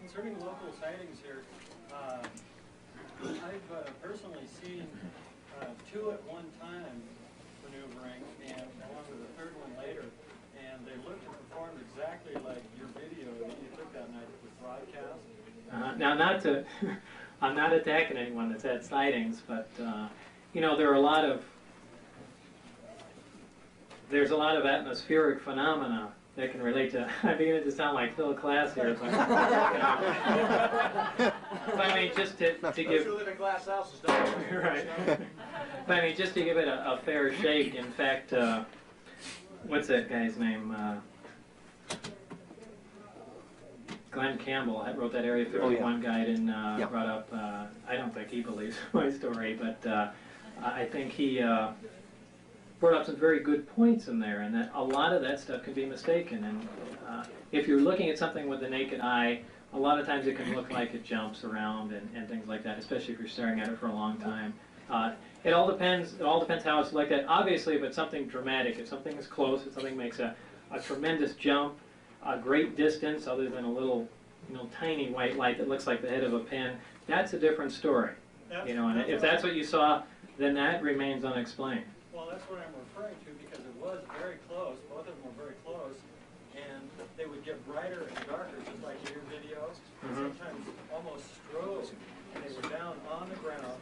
concerning local sightings here, I've personally seen two at one time maneuvering, and along with a third one later, and they looked and performed exactly like your video that you took that night that was broadcast. Now, not to, I'm not attacking anyone that's had sightings, but you know, there are there's a lot of atmospheric phenomena that can relate to. I'm beginning to sound like Phil Class here, but, but I mean, just to give. Who live in glass houses, don't Right. But I mean, just to give it a fair shake. In fact, what's that guy's name? Glenn Campbell wrote that Area 51 guide and brought up. I don't think he believes my story, but I think he brought up some very good points in there, and that a lot of that stuff can be mistaken. And if you're looking at something with the naked eye, a lot of times it can look like it jumps around and things like that, especially if you're staring at it for a long time. It all depends. It all depends how it's looked at. Obviously, if it's something dramatic, if something is close, if something makes a tremendous jump, a great distance, other than a little, tiny white light that looks like the head of a pin, that's a different story. And if that's what you saw, then that remains unexplained. Well, that's what I'm referring to, because it was very close. Both of them were very close, and they would get brighter and darker, just like your videos. Sometimes almost strobed, and they were down on the ground,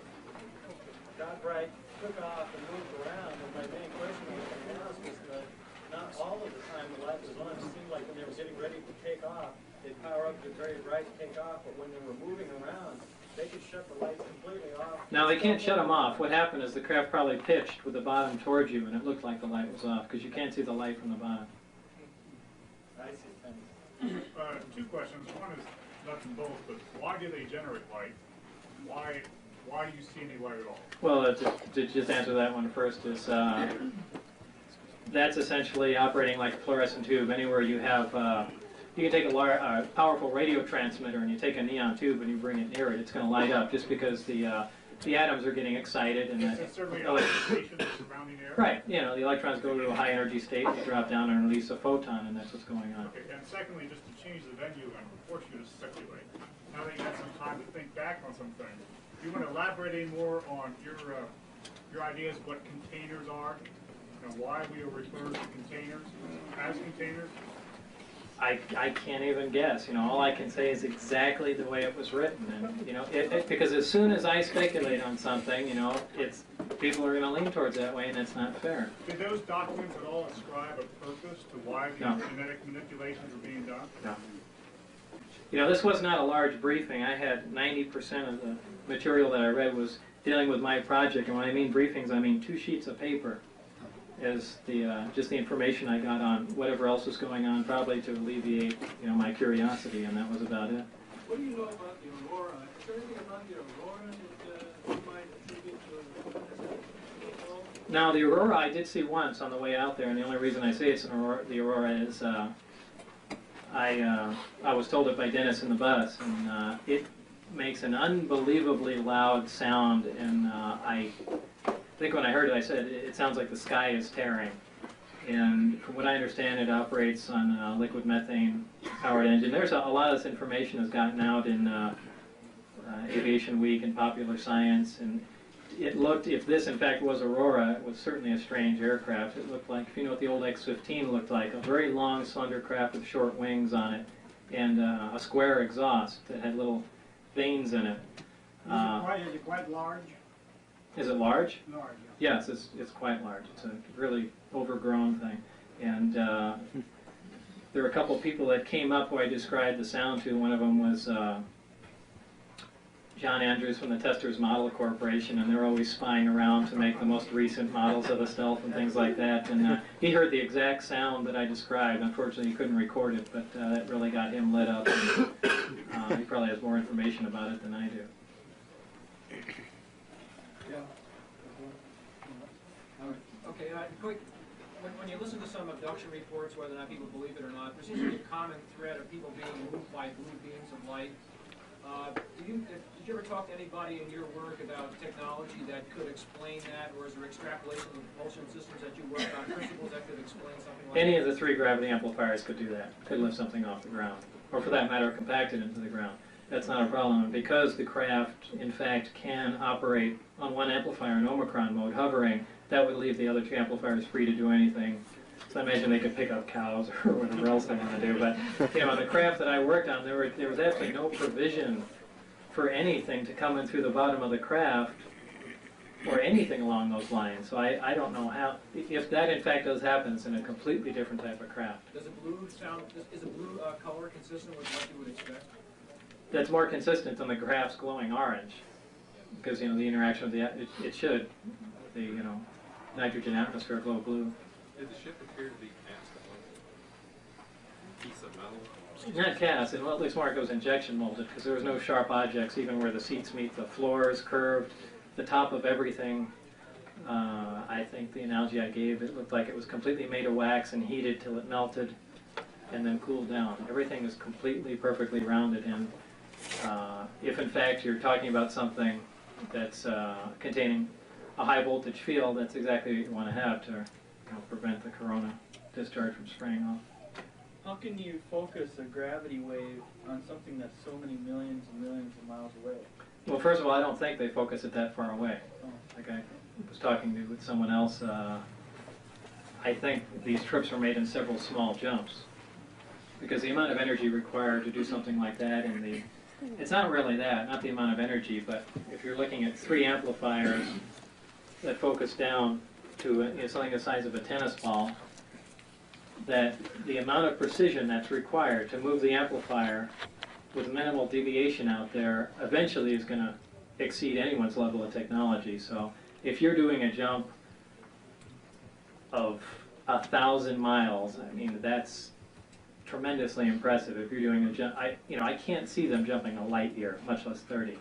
got bright, took off, and moved around. And my main question was that not all of the time the light was on. It seemed like when they were getting ready to take off, they'd power up, get very bright, take off. But when they were moving around, they could shut the lights completely off. Now, they can't shut them off. What happened is the craft probably pitched with the bottom towards you, and it looked like the light was off, because you can't see the light from the bottom. I see. Two questions. One is nuts and bolts, but why do they generate light? Why do you see any light at all? Well, to just answer that one first is that's essentially operating like a fluorescent tube. Anywhere you have, you can take a powerful radio transmitter and you take a neon tube and you bring it near it, it's going to light up just because the atoms are getting excited and the certainly ionization of the surrounding air. Right. The electrons go to a high energy state, they drop down and release a photon, and that's what's going on. Okay. And secondly, just to change the venue and force you to speculate, now that you had some time to think back on some things, do you want to elaborate any more on your ideas of what containers are and why we are referred to containers as containers? I can't even guess. All I can say is exactly the way it was written, and because as soon as I speculate on something, people are going to lean towards that way, and that's not fair. Did those documents at all ascribe a purpose to why these genetic manipulations are being done? No. This was not a large briefing. I had 90% of the material that I read was dealing with my project, and when I mean briefings, I mean 2 sheets of paper as just the information I got on whatever else was going on, probably to alleviate my curiosity, and that was about it. What do you know about the aurora? Is there anything about the aurora that you might attribute to UFO? Now, the aurora I did see once on the way out there, and the only reason I say it's the aurora is I was told it by Dennis in the bus, and it makes an unbelievably loud sound, and I think when I heard it, I said, it sounds like the sky is tearing. And from what I understand, it operates on a liquid methane powered engine. There's a lot of this information has gotten out in Aviation Week and Popular Science, and it looked, if this in fact was Aurora, it was certainly a strange aircraft. It looked like, if you know what the old X-15 looked like, a very long, slender craft with short wings on it, and a square exhaust that had little vanes in it. Is it quite large? Is it large? Large, yeah. Yes, it's quite large. It's a really overgrown thing. And there were a couple of people that came up who I described the sound to. One of them was John Andrews from the Testers Model Corporation, and they're always spying around to make the most recent models of the stealth and things like that. And he heard the exact sound that I described. Unfortunately, he couldn't record it, but that really got him lit up. And, he probably has more information about it than I do. Yeah. Okay, quick. When you listen to some abduction reports, whether or not people believe it or not, there seems to be a common thread of people being moved by blue beams of light. Did you ever talk to anybody in your work about technology that could explain that, or is there extrapolation of propulsion systems that you work on, principles that could explain something like that? Any of the 3 gravity amplifiers could do that. Could lift something off the ground. or for that matter, compacted into the ground. That's not a problem. And because the craft, in fact, can operate on one amplifier in Omicron mode, hovering, that would leave the other two amplifiers free to do anything. So I imagine they could pick up cows or whatever else they want to do. But on the craft that I worked on, there was absolutely no provision for anything to come in through the bottom of the craft or anything along those lines. So I don't know how, if that in fact does happen, it's in a completely different type of craft. Does a blue sound, is a blue color consistent with what you would expect? That's more consistent than the graph's glowing orange, because the interaction of it should the nitrogen atmosphere glow blue. Did the ship appear to be cast on a piece of metal? Not cast, and at least more it was injection molded, because there was no sharp objects, even where the seats meet. The floor is curved, the top of everything. I think the analogy I gave, it looked like it was completely made of wax and heated till it melted, and then cooled down. Everything is completely, perfectly rounded in. If in fact you're talking about something that's containing a high voltage field, that's exactly what you want to have to prevent the corona discharge from spraying off. How can you focus a gravity wave on something that's so many millions and millions of miles away? Well, first of all, I don't think they focus it that far away. Oh. Like I was talking with someone else, I think these trips were made in several small jumps, because the amount of energy required to do something like that, and it's not really that, not the amount of energy, but if you're looking at 3 amplifiers that focus down to something the size of a tennis ball, that the amount of precision that's required to move the amplifier with minimal deviation out there eventually is going to exceed anyone's level of technology. So if you're doing a jump of 1,000 miles, I mean, that's tremendously impressive. If you're doing a jump, I can't see them jumping a light year, much less 30.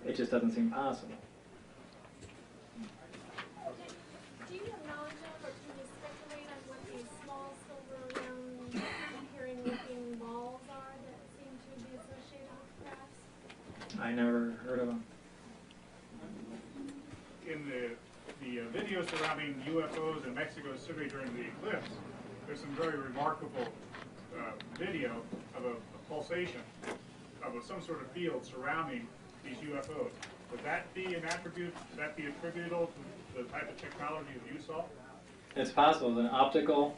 It just doesn't seem possible. Do you have knowledge of, or can you speculate on what these small silver round appearing looking balls are that seem to be associated with crafts? I never heard of them. In the video surrounding UFOs in Mexico City during the eclipse, there's some very remarkable video of a pulsation of some sort of field surrounding these UFOs. Would that be an attribute? Would that be attributable to the type of technology that you saw? It's possible. An optical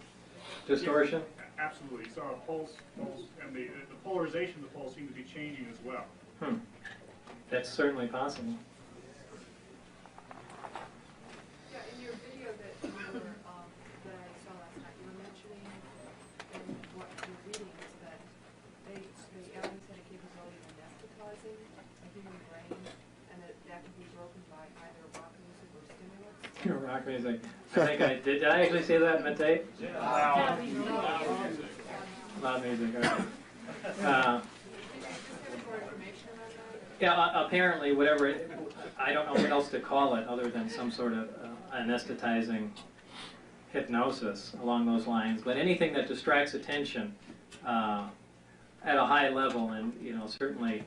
distortion? Yeah, absolutely. So a pulse, and the polarization of the pulse seemed to be changing as well. That's certainly possible. Yeah, in your video that I saw last night, you were mentioning in what you're reading is that the aliens had a capability of anesthetizing a human brain, and that could be broken by either rock music or stimulants. Rock music. I think I did. Did I actually say that in the tape? Yeah. Loud music. Okay. Information Yeah, apparently, whatever, I don't know what else to call it other than some sort of anesthetizing hypnosis along those lines. But anything that distracts attention at a high level, and certainly,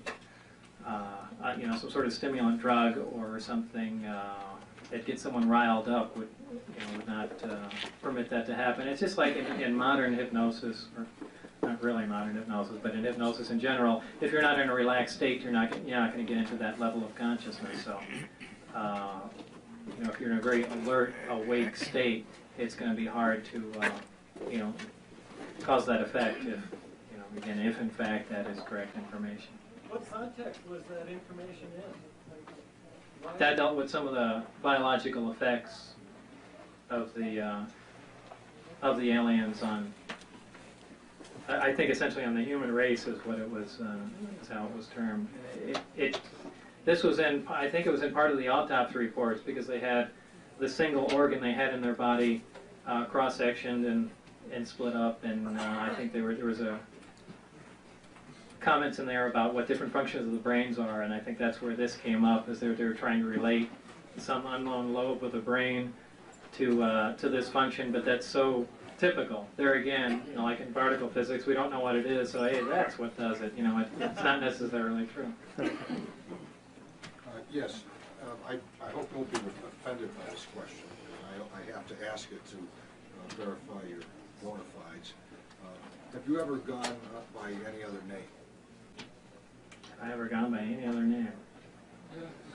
some sort of stimulant drug or something that gets someone riled up would not permit that to happen. It's just like in modern hypnosis, or not really modern hypnosis, but in hypnosis in general, if you're not in a relaxed state, you're not going to get into that level of consciousness. So, if you're in a very alert, awake state, it's going to be hard to, cause that effect. If in fact that is correct information. What context was that information in? That dealt with some of the biological effects of the aliens on. I think essentially on the human race is what it was, is how it was termed. This was in, I think it was in part of the autopsy reports, because they had the single organ they had in their body cross-sectioned and split up, and I think there was a comments in there about what different functions of the brains are, and I think that's where this came up, is they were trying to relate some unknown lobe of the brain to this function, but that's so typical. There again, like in particle physics, we don't know what it is, so hey, that's what does it. It's not necessarily true. Yes, I hope you won't be offended by this question. I have to ask it to verify your bona fides. Have you ever gone up by any other name? Have I ever gone by any other name?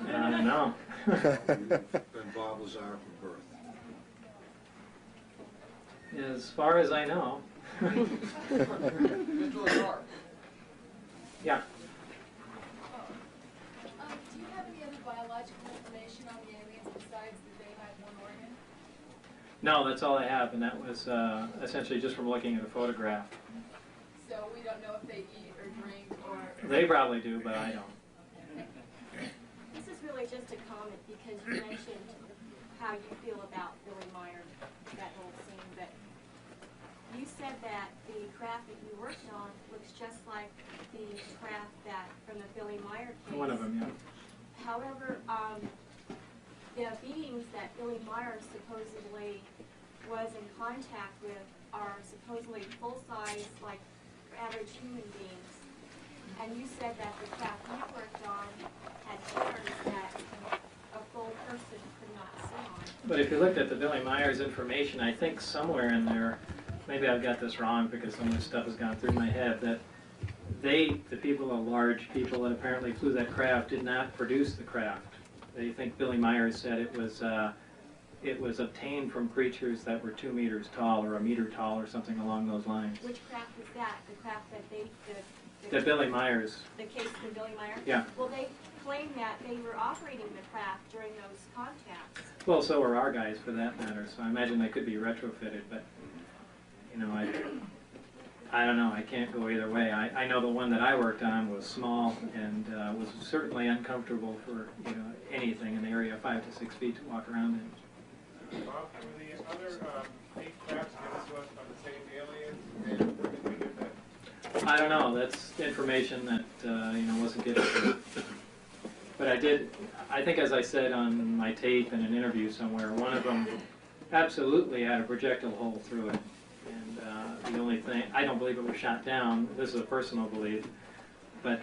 No. You've been Bob Lazar from birth. As far as I know. Mr. Lazar. Yeah. Do you have any other biological information on the aliens besides that they had one organ? No, that's all I have, and that was essentially just from looking at a photograph. So we don't know if they eat or drink or... They probably do, but I don't. This is really just a comment because you mentioned how you feel about Billy Meyer, that whole scene, but you said that the craft that you worked on looks just like the craft that from the Billy Meyer case. One of them, yeah. However, the beings that Billy Meyer supposedly was in contact with are supposedly full-size, like average human beings. And you said that the craft you worked on had patterns that a full person could not see on. But if you looked at the Billy Myers information, I think somewhere in there, maybe I've got this wrong because so much stuff has gone through my head, that the people, the large people that apparently flew that craft, did not produce the craft. They think Billy Myers said it was obtained from creatures that were 2 meters tall or 1 meter tall or something along those lines. Which craft was that? The craft that they... The Billy Myers. The case of the Billy Meyer? Yeah. Well, they claim that they were operating the craft during those contacts. Well, so were our guys for that matter, so I imagine they could be retrofitted, but, you know, I don't know, I can't go either way. I know the one that I worked on was small and was certainly uncomfortable for, you know, anything in the area of 5 to 6 feet to walk around in. Bob, were the other 8 crafts given to us by the same aliens, and where did we get that? I don't know. That's information that you know, wasn't given to me. But I think as I said on my tape in an interview somewhere, one of them absolutely had a projectile hole through it. And the only thing, I don't believe it was shot down. This is a personal belief. But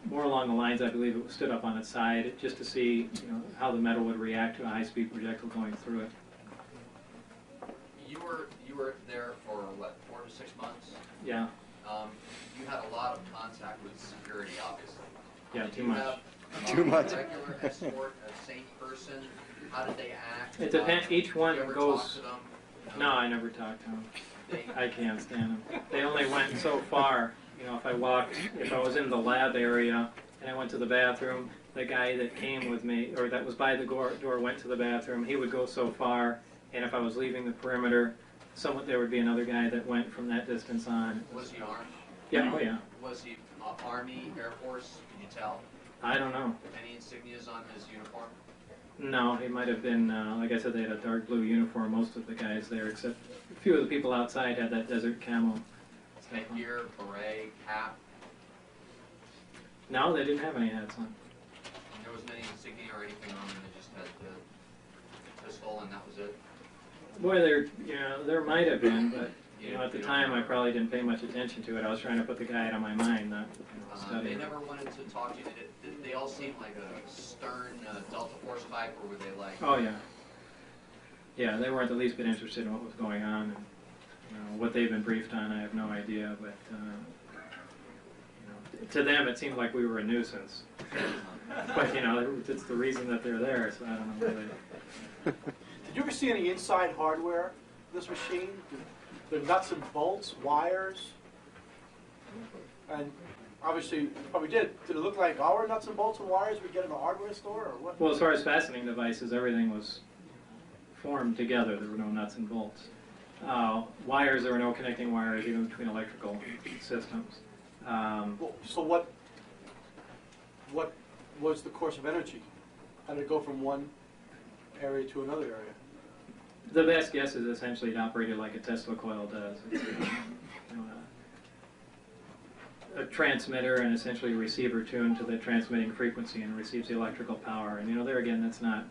more along the lines, I believe it stood up on its side just to see, you know, how the metal would react to a high-speed projectile going through it. You were there for what, 4 to 6 months? Yeah. You had a lot of contact with security, obviously. Yeah, Did too you much. Have, Too much. A regular escort, a sane person. How did they act? It depends. Each one you ever goes. talk to them? No, I never talked to them. They, I can't stand them. They only went so far. You know, if I was in the lab area and I went to the bathroom, the guy that came with me, or that was by the door, went to the bathroom. He would go so far, and if I was leaving the perimeter, there would be another guy that went from that distance on. was he armed? Yeah, oh yeah. Was he Army, Air Force? Can you tell? I don't know. Any insignias on his uniform? No, he might have been, like I said, they had a dark blue uniform, most of the guys there, except a few of the people outside had that desert camo. Headgear, beret, cap. No, they didn't have any hats on. There wasn't any insignia or anything on them. They just had the pistol, and that was it. Boy, there might have been, but you know, at the time I probably didn't pay much attention to it. I was trying to put the guy out of my mind, not study. They never wanted to talk to you. Did they all seem like a stern Delta Force type, or were they like? Oh yeah. Yeah, they weren't the least bit interested in what was going on. And, you know, what they've been briefed on, I have no idea. But you know, to them, it seemed like we were a nuisance. But you know, it's the reason that they're there. So I don't know really. Did you ever see any inside hardware of this machine? The nuts and bolts, wires? And obviously, you probably did. Did it look like our nuts and bolts and wires we get in a hardware store, or what? Well, as far as fastening devices, everything was formed together. There were no nuts and bolts. Wires, there were no connecting wires even between electrical systems. So what was the course of energy? How did it go from one area to another area? The best guess is essentially it operated like a Tesla coil does. It's you know, a transmitter and essentially a receiver tuned to the transmitting frequency and receives the electrical power. And you know, there again, that's not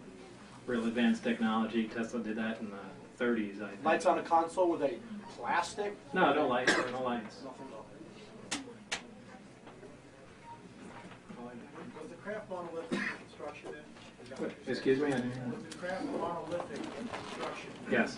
real advanced technology. Tesla did that in the 30s, I think. Lights on a console, were they plastic? No, no lights. There were no lights. Nothing. Was the craft monolithic in construction then? Excuse me? I didn't hear that. Was the craft monolithic in construction? Yes.